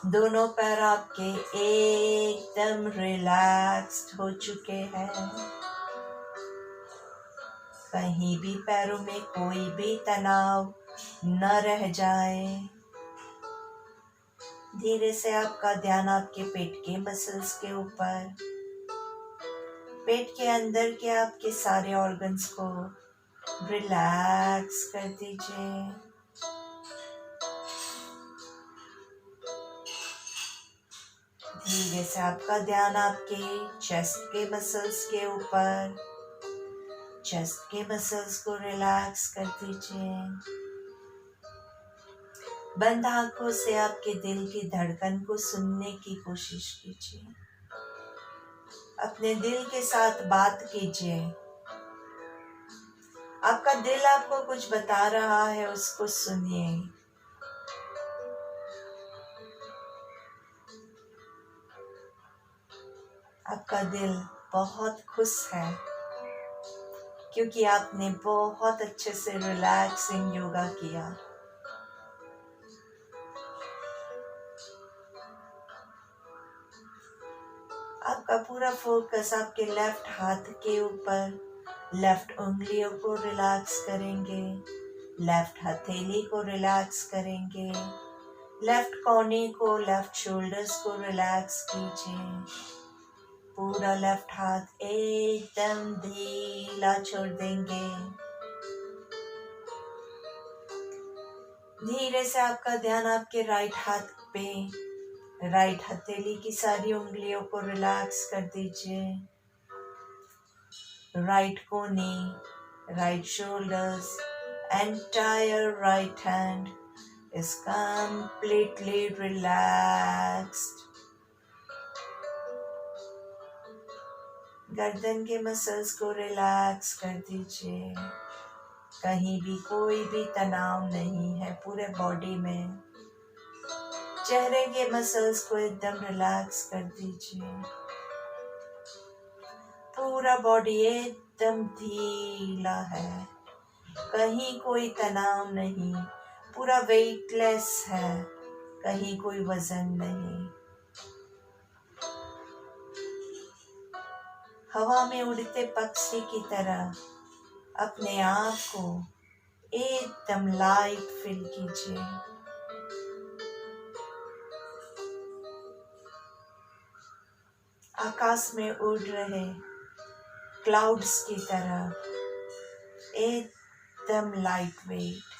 दोनों पैर आपके एकदम रिलैक्स्ड हो चुके हैं। कहीं भी पैरों में कोई भी तनाव न रह जाए। धीरे से आपका ध्यान आपके पेट के मसल्स के ऊपर, पेट के अंदर के आपके सारे ऑर्गन्स को रिलैक्स कर दीजिए। धीरे से आपका ध्यान आपके चेस्ट के मसल्स के ऊपर, चेस्ट के मसल्स को रिलैक्स कर दीजिए। बंद आंखों से आपके दिल की धड़कन को सुनने की कोशिश कीजिए। अपने दिल के साथ बात कीजिए। आपका दिल आपको कुछ बता रहा है, उसको सुनिए। आपका दिल बहुत खुश है क्योंकि आपने बहुत अच्छे से रिलैक्सिंग योगा किया। आपका पूरा फोकस आपके लेफ्ट हाथ के ऊपर, लेफ्ट उंगलियों को रिलैक्स करेंगे, लेफ्ट हथेली को रिलैक्स करेंगे, लेफ्ट कोहनी को, लेफ्ट शोल्डर्स को रिलैक्स कीजिए। पूरा लेफ्ट हाथ एकदम ढीला छोड़ देंगे। धीरे से आपका ध्यान आपके राइट हाथ पे, राइट हथेली की सारी उंगलियों को रिलैक्स कर दीजिए। राइट कोहनी, right shoulders, entire right hand is completely relaxed. गर्दन के मसल्स को रिलैक्स कर दीजिए। कहीं भी कोई भी तनाव नहीं है पूरे बॉडी में। चेहरे के मसल्स को एकदम रिलैक्स कर दीजिए। पूरा बॉडी एकदम ढीला है, कहीं कोई तनाव नहीं, पूरा वेटलेस है, कहीं कोई वजन नहीं। हवा में उड़ते पक्षी की तरह अपने आप को एकदम लाइट फील कीजिए। आकाश में उड़ रहे क्लाउड्स की तरह एकदम लाइट वेट।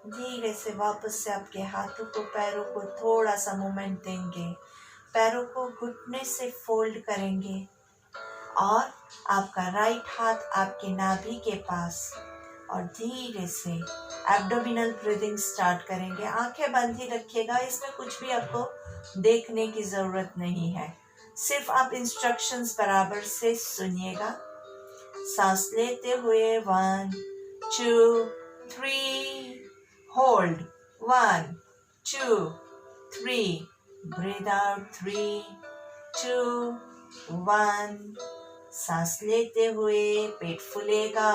धीरे से वापस से आपके हाथों को, पैरों को थोड़ा सा मूवमेंट देंगे। पैरों को घुटने से फोल्ड करेंगे। और आपका राइट हाथ आपके नाभि के पास और धीरे से एब्डोमिनल ब्रीदिंग स्टार्ट करेंगे। आंखें बंद ही रखिएगा, इसमें कुछ भी आपको देखने की जरूरत नहीं है, सिर्फ आप इंस्ट्रक्शंस बराबर से सुनिएगा। सांस लेते हुए 1 2 3 होल्ड 1 2 3 ब्रीथ आउट 3 2 1। सांस लेते हुए पेट फूलेगा,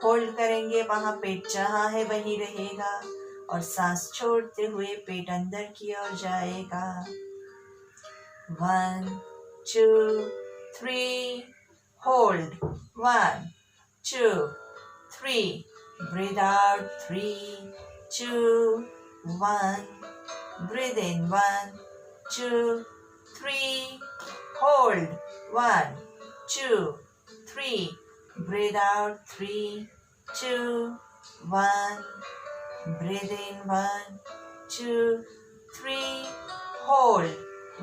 होल्ड करेंगे, वहां पेट जहां है वहीं रहेगा और सांस छोड़ते हुए पेट अंदर की ओर जाएगा। 1 2 3 hold 1 2 3 breathe out 3 2 1 breathe in 1 2 3 hold 1 2 3 breathe out 3 2 1 breathe in 1 2 3 hold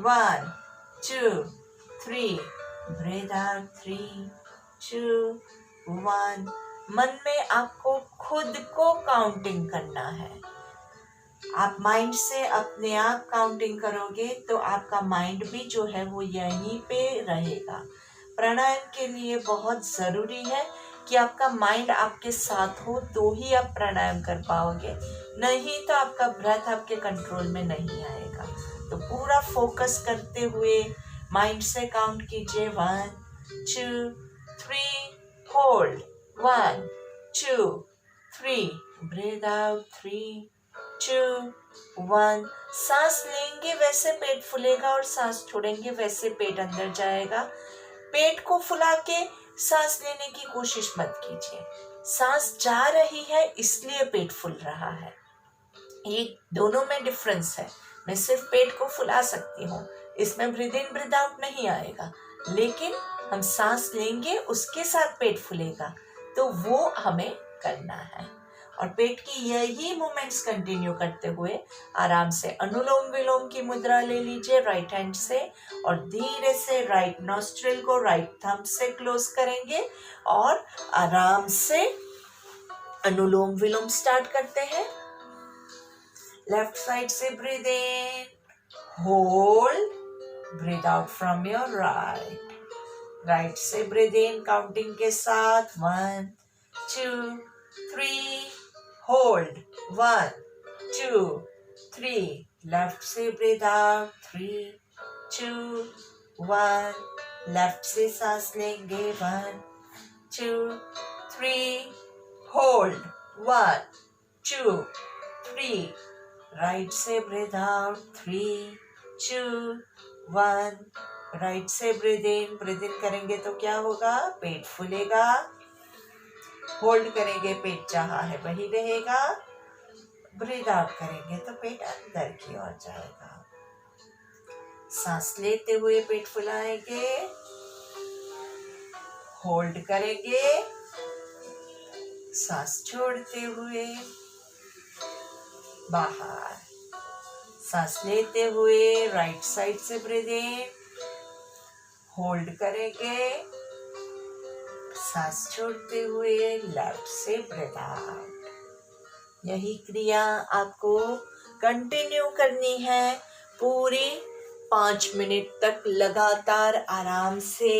1 2 3 breathe out 3 2 1। मन में आपको खुद को काउंटिंग करना है। आप माइंड से अपने आप काउंटिंग करोगे तो आपका माइंड भी जो है वो यहीं पे रहेगा। प्राणायाम के लिए बहुत ज़रूरी है कि आपका माइंड आपके साथ हो तो ही आप प्राणायाम कर पाओगे, नहीं तो आपका ब्रेथ आपके कंट्रोल में नहीं आएगा। तो पूरा फोकस करते हुए माइंड से काउंट कीजिए 1 2 3 होल्ड 1 2 3 ब्रीथ आउट 3 2 1। सांस लेंगे वैसे पेट फूलेगा और सांस छोड़ेंगे वैसे पेट अंदर जाएगा। पेट को फुला के सांस लेने की कोशिश मत कीजिए। सांस जा रही है इसलिए पेट फूल रहा है, ये दोनों में डिफरेंस है। मैं सिर्फ पेट को फुला सकती हूँ, इसमें ब्रीथ इन ब्रीथ आउट नहीं आएगा, लेकिन हम सांस लेंगे उसके साथ पेट फूलेगा, तो वो हमें करना है। और पेट की यही मूवमेंट्स कंटिन्यू करते हुए आराम से अनुलोम विलोम की मुद्रा ले लीजिए राइट हैंड से और धीरे से राइट नॉस्ट्रिल को राइट थंब से क्लोज करेंगे और आराम से अनुलोम विलोम स्टार्ट करते हैं। लेफ्ट साइड से breathe in, hold, breathe out from your right. Right से ब्रीथ इन काउंटिंग के साथ 1 2 3 होल्ड 1 2 3। लेफ्ट से ब्रीथ आउट 3 2 1। लेफ्ट से सांस लेंगे 1 2 3 होल्ड 1 2 3। राइट से ब्रीथ आउट 3 2 1। राइट से ब्रीथ इन करेंगे तो क्या होगा, पेट फूलेगा। होल्ड करेंगे पेट जहां है वही रहेगा। ब्रीथ आउट करेंगे तो पेट अंदर की ओर जाएगा। सांस लेते हुए पेट फुलाएंगे, होल्ड करेंगे, सांस छोड़ते हुए बाहर। सांस लेते हुए राइट साइड से ब्रीथ इन, होल्ड करेंगे, सांस छोड़ते हुए लेफ्ट से ब्रीथ आउट। यही क्रिया आपको कंटिन्यू करनी है पूरी 5 मिनट तक। लगातार आराम से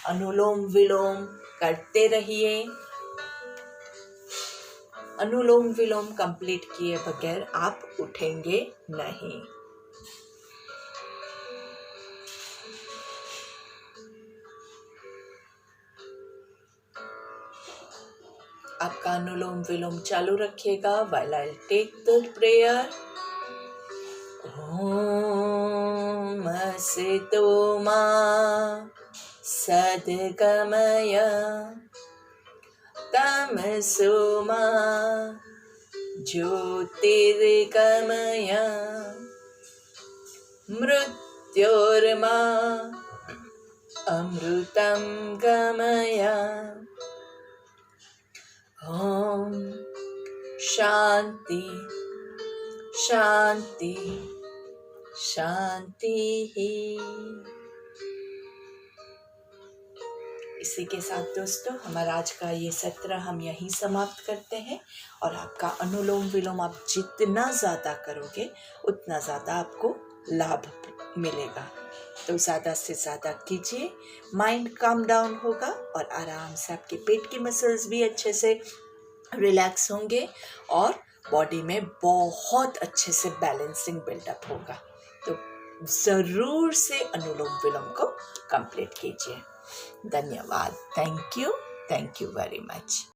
अनुलोम विलोम करते रहिए। अनुलोम विलोम कंप्लीट किए बगैर आप उठेंगे नहीं। आपका अनुलोम विलोम चालू रखिएगा while I'll take the prayer। ओम असतो मा सद्गमय तमसो मा ज्योतिर्गमय मृत्योर्मा अमृतं गमय। ओम शांति शांति शांति। इसी के साथ दोस्तों हमारा आज का ये सत्र हम यहीं समाप्त करते हैं। और आपका अनुलोम विलोम आप जितना ज़्यादा करोगे उतना ज़्यादा आपको लाभ मिलेगा। तो ज़्यादा से ज़्यादा कीजिए, माइंड काम डाउन होगा और आराम से आपके पेट की मसल्स भी अच्छे से रिलैक्स होंगे और बॉडी में बहुत अच्छे से बैलेंसिंग बिल्डअप होगा। तो ज़रूर से अनुलोम विलोम को कंप्लीट कीजिए। धन्यवाद। Thank you very much.